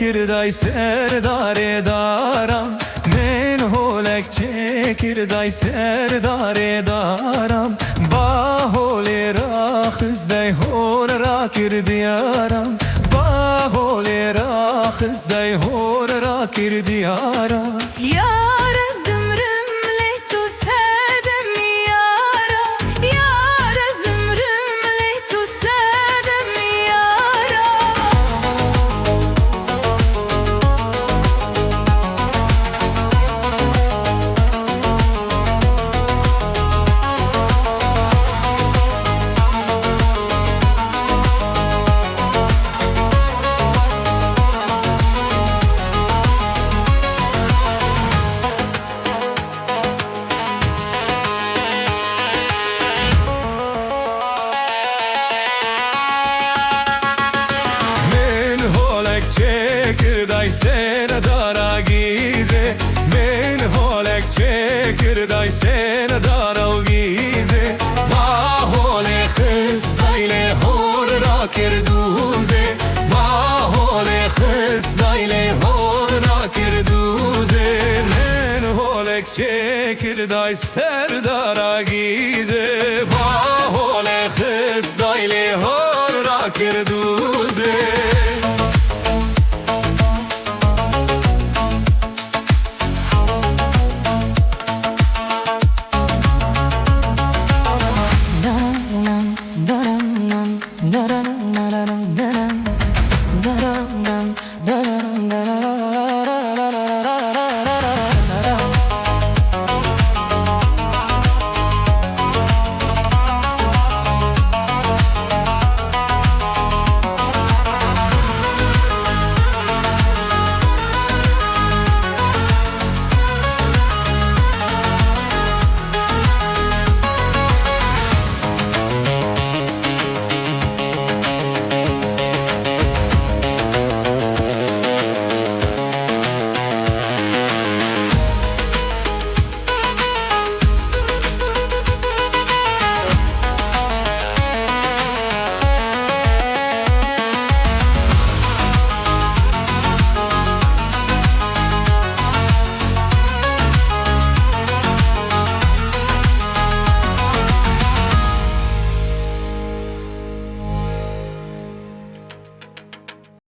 çekirdey serdare daram, men holek çekirdey serdare daram. Baholera kızdey horra kirdiyaram, baholera kızdey horra kirdiyaram. Yar ez dümrüm le tu sedem yara, yar ez dümrüm le tu sedem yara. Çekirdey serdara gize, men holek çekirdey serdara gize. Bahole kızdayle horra kirduze, bahole kızdayle horra kirduze. Men holek çekirdey serdara gize, bahole kızdayle horra kirduze.